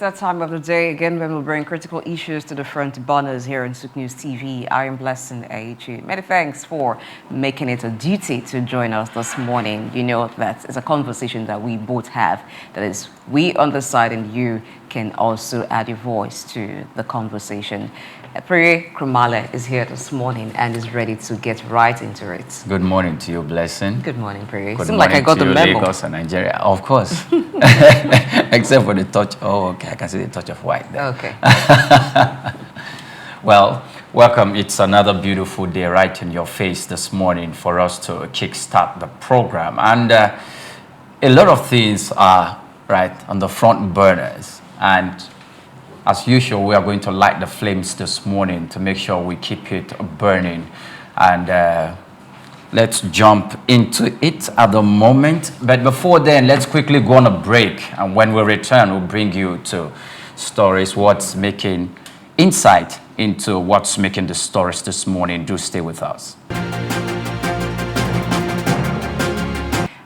that time of the day again when we'll bring critical issues to the front burners here on Souk News TV. I am blessing Eichie. Many thanks for making it a duty to join us this morning. You know that it's a conversation that we both have. That is, we on the side and you can also add your voice to the conversation. Krumale is here this morning and is ready to get right into it. Good morning to you, Blessing. Good morning, Priri. Good Seems morning like I got to the you, memo. Lagos and Nigeria. Of course. Except for the touch. Oh, okay. I can see the touch of white there. Okay. Well, welcome. It's another beautiful day right in your face this morning for us to kickstart the program. And a lot of things are right on the front burners. And as usual, we are going to light the flames this morning to make sure we keep it burning. And let's jump into it at the moment. But before then, let's quickly go on a break. And when we return, we'll bring you to stories, what's making insight into what's making the stories this morning. Do stay with us.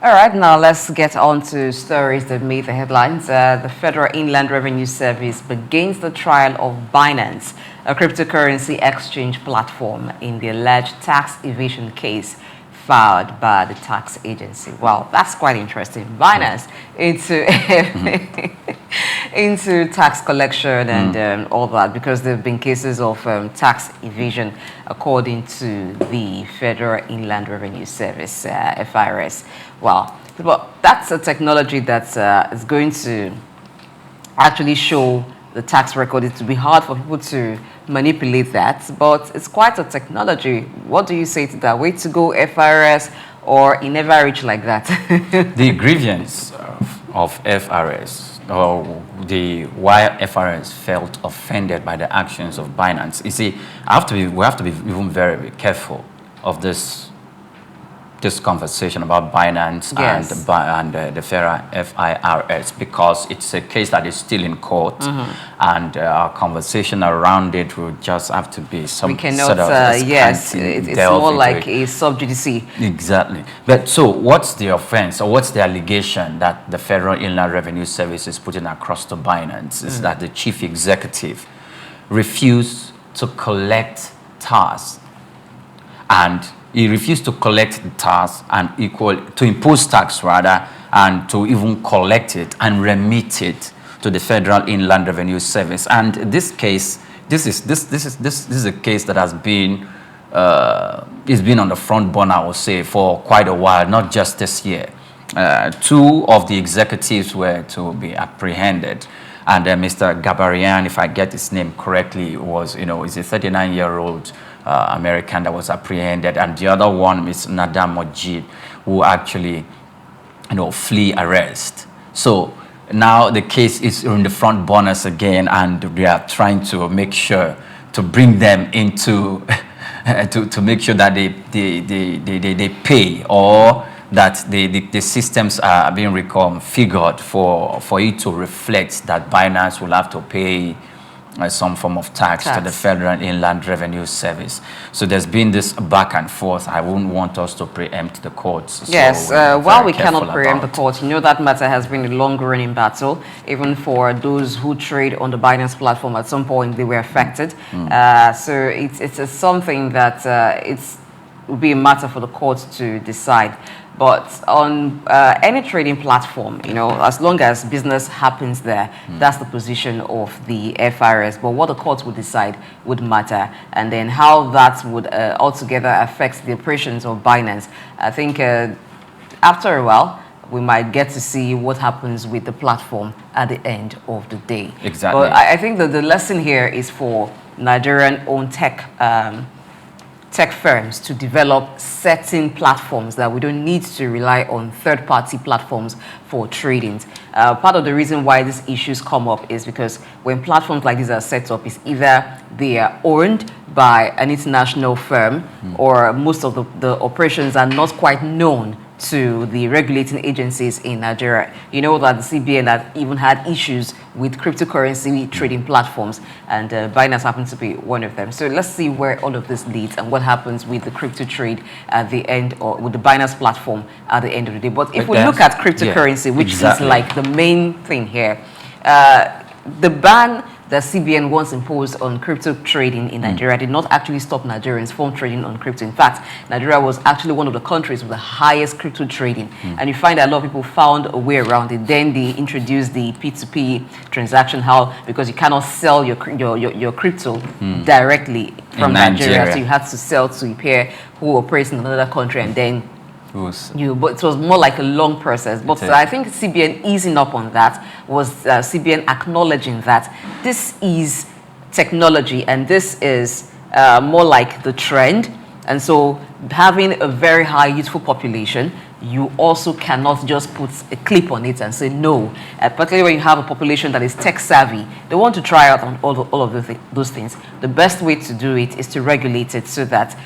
All right, now let's get on to stories that made the headlines. The Federal Inland Revenue Service begins the trial of Binance, a cryptocurrency exchange platform, in the alleged tax evasion case filed by the tax agency. Well, that's quite interesting. Binance into tax collection and all that, because there have been cases of tax evasion, according to the Federal Inland Revenue Service, FIRS. Well, that's a technology that is going to actually show the tax record. It will be hard for people to manipulate that, but it's quite a technology. What do you say to that? Way to go, FIRS, or it never reach like that? The grievance of FIRS, or why FIRS felt offended by the actions of Binance. You see, we have to be even very, very careful of this conversation about Binance. Yes. and the FIRS, because it's a case that is still in court, and our conversation around it will just have to be some sort of yes, it's more like a sub judice. Exactly. But so what's the offense, or what's the allegation that the Federal Inland Revenue Service is putting across to Binance? Is that the chief executive refused to collect TARs, and he refused to collect the tax and to impose tax rather, and to even collect it and remit it to the Federal Inland Revenue Service. And this case, this is a case that has been it's been on the front burner, I would say, for quite a while, not just this year. Two of the executives were to be apprehended. And Mr. Gabarian, if I get his name correctly, was, is a 39-year-old American that was apprehended, and the other one is Nadam Mojid, who actually, flee arrest. So now the case is in the front burners again, and we are trying to make sure to bring them into, to make sure that they pay, or that the systems are being reconfigured for it to reflect that Binance will have to pay some form of tax to the Federal Inland Revenue Service. So there's been this back and forth. I wouldn't want us to preempt the courts. Yes, while we cannot preempt the courts, that matter has been a long-running battle. Even for those who trade on the Binance platform, at some point they were affected. So it's something that it will be a matter for the courts to decide. But on any trading platform, as long as business happens there, that's the position of the FIRS. But what the courts would decide would matter. And then how that would altogether affect the operations of Binance. I think after a while, we might get to see what happens with the platform at the end of the day. Exactly. But I think that the lesson here is for Nigerian-owned tech firms to develop certain platforms that we don't need to rely on third-party platforms for trading. Part of the reason why these issues come up is because when platforms like these are set up, it's either they are owned by an international firm, or most of the operations are not quite known to the regulating agencies in Nigeria. You know that the CBN had even had issues with cryptocurrency trading platforms, and Binance happens to be one of them. So let's see where all of this leads and what happens with the crypto trade at the end, or with the Binance platform at the end of the day. But if we look at cryptocurrency, which is like the main thing here, the ban that CBN once imposed on crypto trading in Nigeria did not actually stop Nigerians from trading on crypto. In fact, Nigeria was actually one of the countries with the highest crypto trading. And you find that a lot of people found a way around it. Then they introduced the P2P transaction, because you cannot sell your crypto directly from Nigeria. So you had to sell to a pair who operates in another country, and then but it was more like a long process. But I think CBN easing up on that was CBN acknowledging that this is technology and this is more like the trend. And so having a very high youthful population, you also cannot just put a clip on it and say no. Particularly when you have a population that is tech savvy, they want to try out on all of those things. The best way to do it is to regulate it so that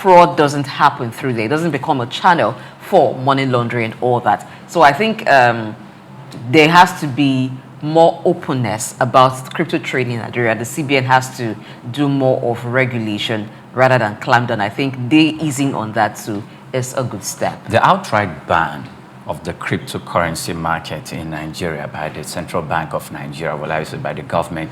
fraud doesn't happen through there. It doesn't become a channel for money laundering and all that. So I think there has to be more openness about crypto trading in Nigeria. The CBN has to do more of regulation rather than clamp down. I think they easing on that too is a good step. The outright ban of the cryptocurrency market in Nigeria by the Central Bank of Nigeria, well, I say by the government,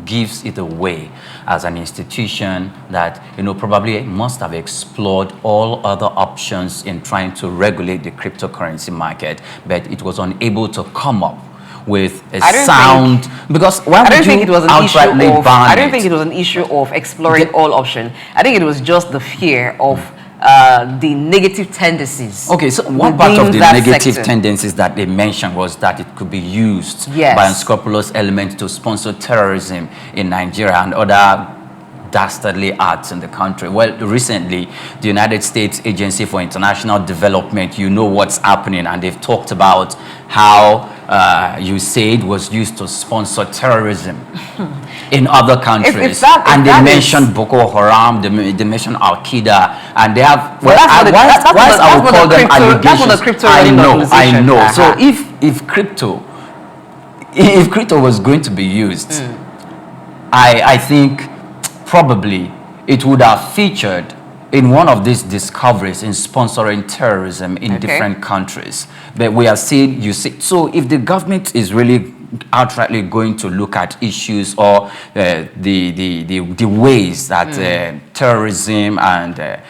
gives it away as an institution that, probably must have explored all other options in trying to regulate the cryptocurrency market, but it was unable to come up with a sound, because why would you outrightly ban it? I don't think it was an issue of exploring all options. I think it was just the fear of the negative tendencies. Okay, so one part of the negative tendencies that they mentioned was that it could be used by unscrupulous elements to sponsor terrorism in Nigeria and other dastardly acts in the country. Well, recently, the United States Agency for International Development, what's happening, and they've talked about how USAID was used to sponsor terrorism in other countries. They mentioned Boko Haram, they mentioned Al Qaeda, and they have. I would call them allegations. I know. So if crypto was going to be used, I think probably it would have featured in one of these discoveries in sponsoring terrorism in different countries. But we are seeing, so if the government is really outrightly going to look at issues or the ways that terrorism and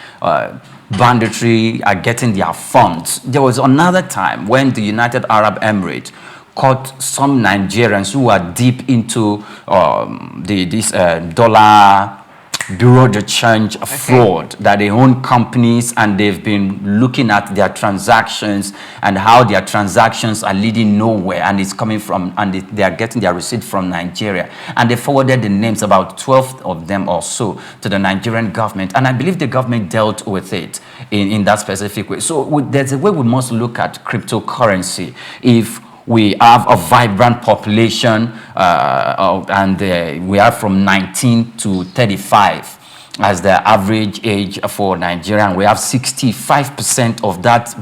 banditry are getting their funds. There was another time when the United Arab Emirates caught some Nigerians who are deep into this dollar bureau de change fraud, that they own companies and they've been looking at their transactions and how their transactions are leading nowhere, and it's coming from, and they are getting their receipt from Nigeria, and they forwarded the names, about 12 of them or so, to the Nigerian government, and I believe the government dealt with it in that specific way. So there's a way we must look at cryptocurrency. If we have a vibrant population, and we are from 19 to 35 as the average age for Nigeria. We have 65% of that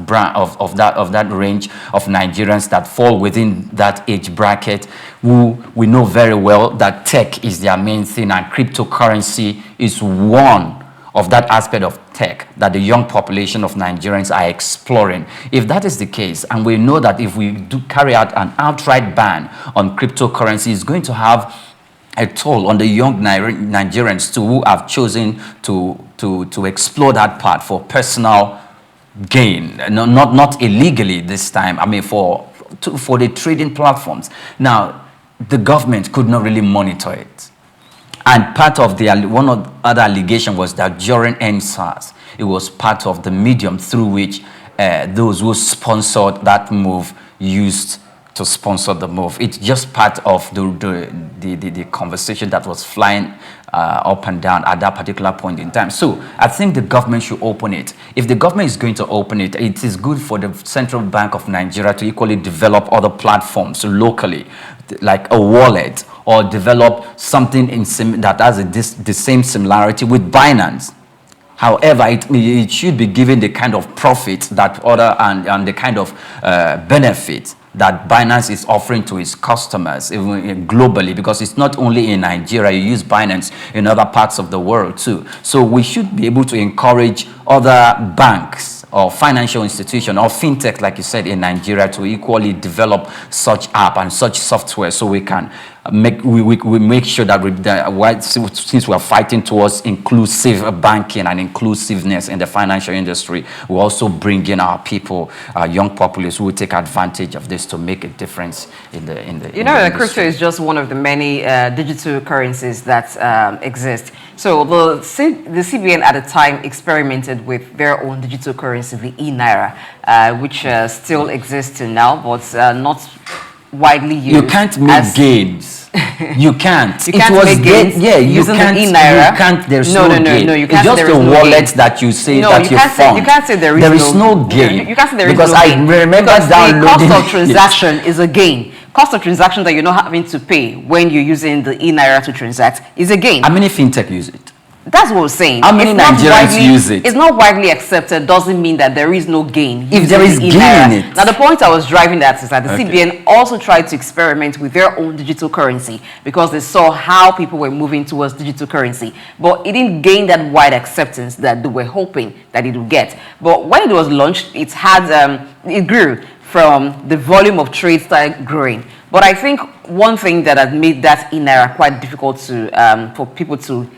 range of Nigerians that fall within that age bracket, who we know very well that tech is their main thing, and cryptocurrency is one of that aspect of tech that the young population of Nigerians are exploring. If that is the case, and we know that if we do carry out an outright ban on cryptocurrency, it's going to have a toll on the young Nigerians too, who have chosen to explore that part for personal gain, not illegally this time. I mean, for the trading platforms. Now, the government could not really monitor it. And part of one of the other allegation was that during NSAS, it was part of the medium through which those who sponsored that move used to sponsor the move. It's just part of the conversation that was flying up and down at that particular point in time. So I think the government should open it. If the government is going to open it, it is good for the Central Bank of Nigeria to equally develop other platforms locally, like a wallet, or develop something that has the same similarity with Binance. However, it should be given the kind of profit that and the kind of benefit that Binance is offering to its customers, even globally, because it's not only in Nigeria. You use Binance in other parts of the world too. So we should be able to encourage other banks or financial institution or fintech, like you said, in Nigeria to equally develop such app and such software so we can we make sure that since we are fighting towards inclusive banking and inclusiveness in the financial industry, we also bring in our people, our young populace who will take advantage of this to make a difference in the crypto is just one of the many digital currencies that exist. So the CBN at the time experimented with their own digital currency, the e-Naira, which still exists till now, but not widely used. You can't make gains. You can't. You can't make gains. Yeah, you can't. E-Naira. You can't. There's no gain. You can't. It's just a wallet that you say that you fund. You can't say there is no gain. You can't say there is because no gain. I remember downloading the cost of transaction is a gain. Cost of transaction that you're not having to pay when you're using the e-Naira to transact is a gain. How many fintech use it? That's what we're saying. How many Nigerians use it? It's not widely accepted, doesn't mean that there is no gain. If there is gain in it. Now, the point I was driving at is that the CBN also tried to experiment with their own digital currency because they saw how people were moving towards digital currency. But it didn't gain that wide acceptance that they were hoping that it would get. But when it was launched, it had it grew from the volume of trade started growing. But I think one thing that had made that e-Naira quite difficult to for people to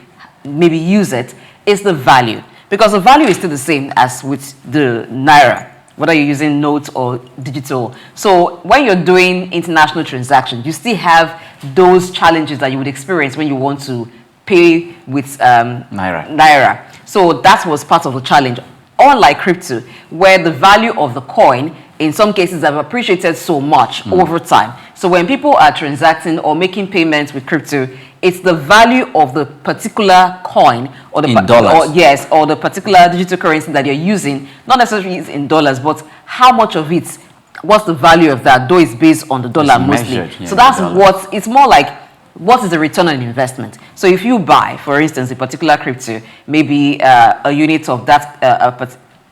maybe use it is the value, because the value is still the same as with the Naira, whether you're using notes or digital. So when you're doing international transactions, you still have those challenges that you would experience when you want to pay with Naira. So that was part of the challenge. Unlike crypto, where the value of the coin in some cases have appreciated so much over time. So when people are transacting or making payments with crypto, it's the value of the particular coin or the dollars. Or the particular digital currency that you're using, not necessarily in dollars, but how much of it, what's the value of that, though it's based on the dollar mostly. Measured, so that's what, it's more like, what is the return on investment? So if you buy, for instance, a particular crypto, maybe a unit of that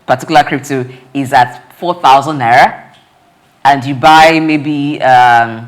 particular crypto is at 4,000 Naira, and you buy maybe a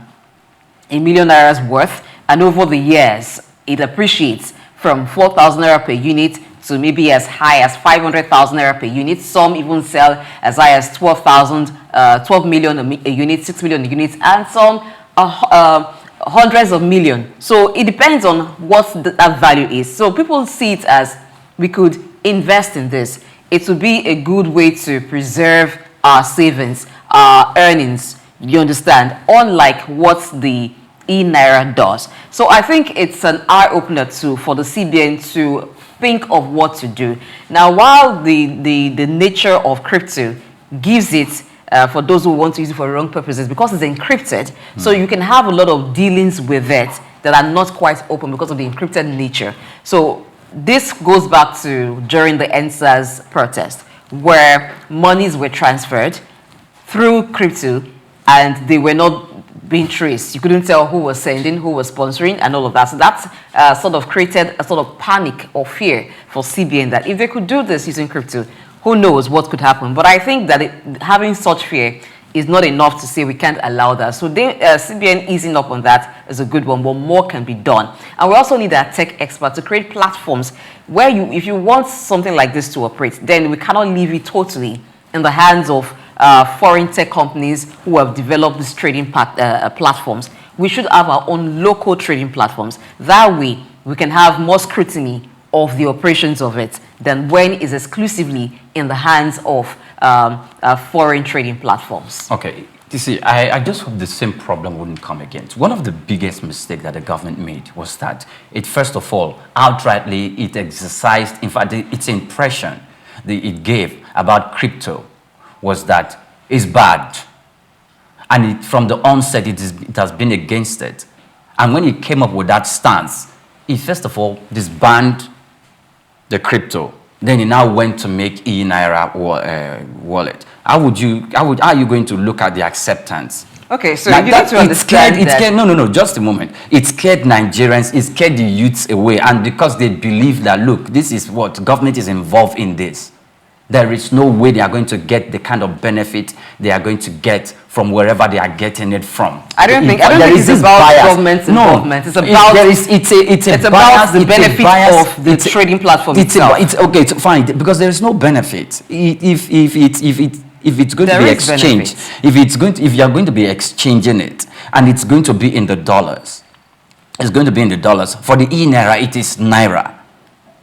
million Naira's worth, and over the years, it appreciates from 4,000 Naira per unit to maybe as high as 500,000 Naira per unit. Some even sell as high as 12 million a unit, 6 million a unit, and some hundreds of millions. So it depends on what that value is. So people see it as, we could invest in this. It would be a good way to preserve our savings, our earnings, you understand, unlike what the e-Naira does. So I think it's an eye-opener too for the CBN to think of what to do. Now, while the nature of crypto gives it for those who want to use it for wrong purposes, because it's encrypted, so you can have a lot of dealings with it that are not quite open because of the encrypted nature. So this goes back to during the NSAS protest, where monies were transferred through crypto and they were not being traced. You couldn't tell who was sending, who was sponsoring, and all of that. So that's sort of created a sort of panic or fear for CBN that if they could do this using crypto, who knows what could happen. But I think that having such fear is not enough to say we can't allow that. So CBN easing up on that is a good one, but more can be done. And we also need a tech expert to create platforms where if you want something like this to operate, then we cannot leave it totally in the hands of foreign tech companies who have developed these trading platforms. We should have our own local trading platforms. That way, we can have more scrutiny of the operations of it than when it's exclusively in the hands of foreign trading platforms. Okay, you see, I just hope the same problem wouldn't come again. One of the biggest mistakes that the government made was that it, first of all, outrightly, it exercised, in fact, its impression that it gave about crypto was that it's bad. And from the onset, it has been against it. And when it came up with that stance, it first of all disbanded the crypto. Then it now went to make e-Naira wallet. How are you going to look at the acceptance? Okay, so you need to understand that. No, just a moment. It scared Nigerians, it scared the youths away. And because they believe that, look, this is what government is involved in this. There is no way they are going to get the kind of benefit they are going to get from wherever they are getting it from. I don't think it's about government involvement. It's about it's about the benefit of the trading platform itself. Okay, it's fine, because there is no benefit if it's going to be exchanged. If you are going to be exchanging it, and it's going to be in the dollars, it's going to be in the dollars. For the e-naira, it is naira.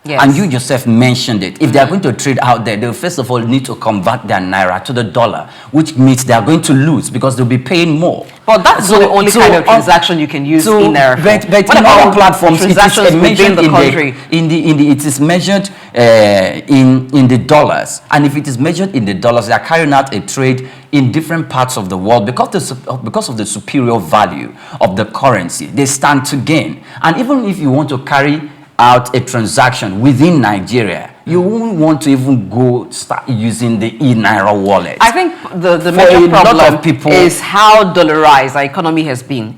Yes. And you yourself mentioned it. If they are going to trade out there, they'll first of all need to convert their naira to the dollar, which means they are going to lose because they'll be paying more. But that's not the only kind of transaction you can use in naira. But what about platforms? Transactions within the country? It is measured in the dollars, and if it is measured in the dollars, they are carrying out a trade in different parts of the world because of the superior value of the currency. They stand to gain, and even if you want to carry out a transaction within Nigeria, you won't want to even go start using the e-naira wallet. I think the major problem is how dollarized our economy has been.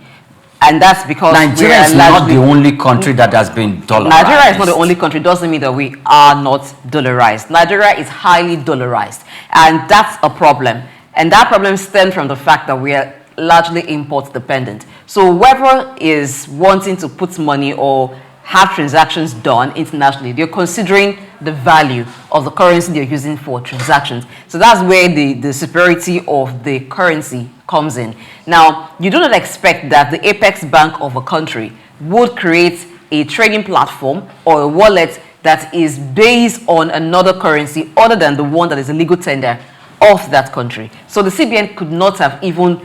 And that's because Nigeria is not the only country that has been dollarized. Nigeria is not the only country. It doesn't mean that we are not dollarized. Nigeria is highly dollarized. And that's a problem. And that problem stems from the fact that we are largely import dependent. So whoever is wanting to put money or have transactions done internationally, they're considering the value of the currency they're using for transactions. So that's where the superiority of the currency comes in. Now, you do not expect that the apex bank of a country would create a trading platform or a wallet that is based on another currency other than the one that is a legal tender of that country. So the CBN could not have even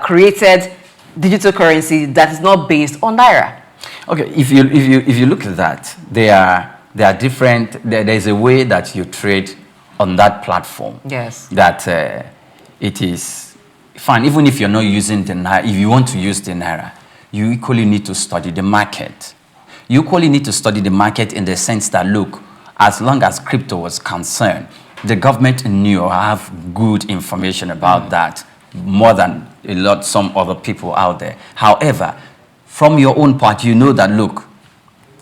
created digital currency that is not based on naira. Okay, if you look at that, there are different. There is a way that you trade on that platform. Yes. That it is fine, even if you're not using the naira. If you want to use the naira, you equally need to study the market. You equally need to study the market in the sense that, look, as long as crypto was concerned, the government knew or have good information about that more than some other people out there. However, from your own part, you know that, look,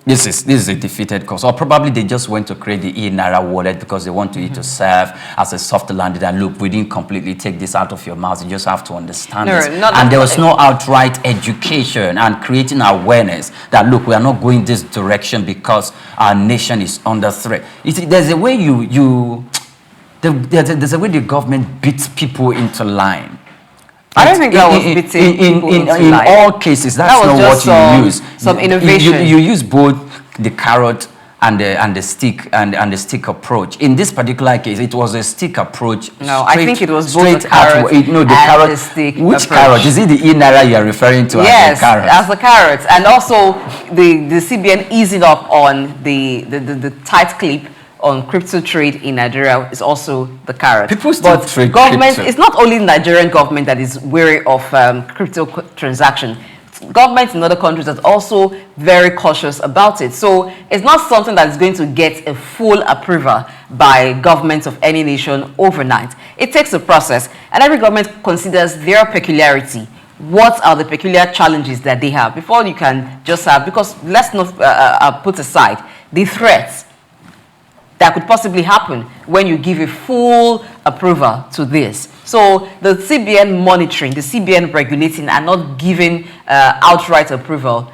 this is a defeated cause. Or probably they just went to create the e-naira wallet because they want it to serve as a soft landing. And look, we didn't completely take this out of your mouth. You just have to understand this. And there was no outright education and creating awareness that, look, we are not going this direction because our nation is under threat. You see, there's a way there's a way the government beats people into line. I don't think that was beating people into in line. all cases, that's not what you use. Some innovation. You use both the carrot and the stick approach. In this particular case, it was a stick approach. No, I think it was both the carrot the stick Which approach. Carrot? Is it the e-naira you are referring to? Yes, as the carrot? As the carrot, and also the CBN easing up on the tight clip on crypto trade in Nigeria is also the carrot. People still trade government, crypto. It's not only Nigerian government that is wary of crypto transaction. Governments in other countries are also very cautious about it. So it's not something that is going to get a full approval by governments of any nation overnight. It takes a process, and every government considers their peculiarity. What are the peculiar challenges that they have before you can just have, because let's not put aside the threats that could possibly happen when you give a full approval to this. So the CBN monitoring, the CBN regulating, and not giving outright approval,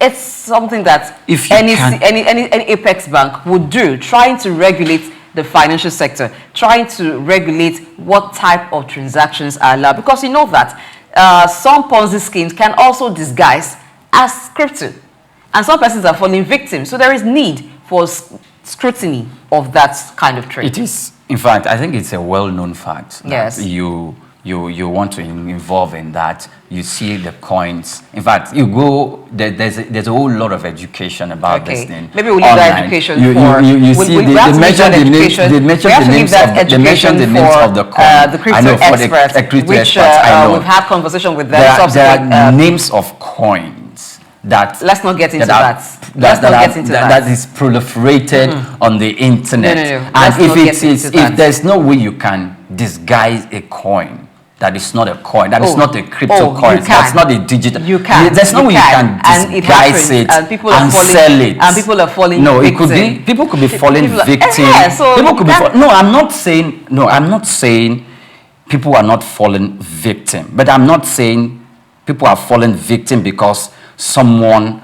it's something that any apex bank would do, trying to regulate the financial sector, trying to regulate what type of transactions are allowed. Because you know that some Ponzi schemes can also disguise as crypto, and some persons are falling victim. So there is need for scrutiny of that kind of trade. It is, in fact, I think it's a well-known fact. Yes. You want to involve in that. You see the coins. In fact, you go. There's a whole lot of education about this thing. Maybe we'll leave that education for. You see, they mention the names. They mention the names of the coin. The crypto experts, which we've had conversation with them. There are names of coins that. Let's not get into that. That is proliferated on the internet. No. And if there's no way you can disguise a coin that is not a coin, that is Oh. not a Oh, you cryptocurrency, can. that's not a digital. You can. There's no way you can And it disguise happens, it and people are and falling, sell it. and people are falling No, it victim. could be people could be falling People are- victim. Yeah, so People could be that- no. I'm not saying no. I'm not saying people are not falling victim, but I'm not saying people are falling victim because someone.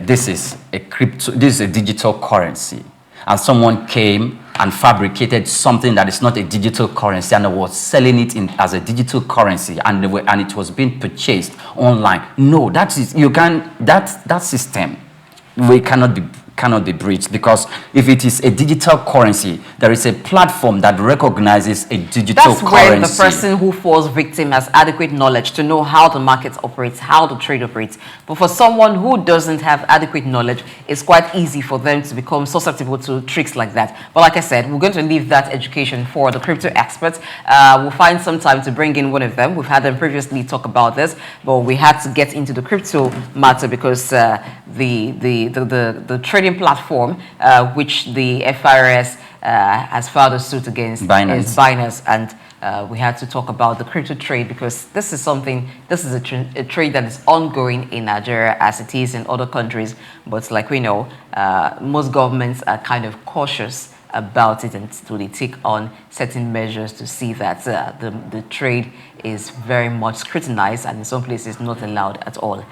This is a crypto. This is a digital currency, and someone came and fabricated something that is not a digital currency and was selling it in as a digital currency, and it was being purchased online. No, that is you can that system we cannot be breached, because if it is a digital currency, there is a platform that recognizes a digital That's currency. when the person who falls victim has adequate knowledge to know how the market operates, how the trade operates. But for someone who doesn't have adequate knowledge, it's quite easy for them to become susceptible to tricks like that. But like I said, we're going to leave that education for the crypto experts. We'll find some time to bring in one of them. We've had them previously talk about this, but we had to get into the crypto matter because the trading platform which the FIRS has filed a suit against is Binance, and we had to talk about the crypto trade because this is a trade that is ongoing in Nigeria as it is in other countries, but like we know, most governments are kind of cautious about it, and so they take on certain measures to see that the trade is very much scrutinized and in some places not allowed at all.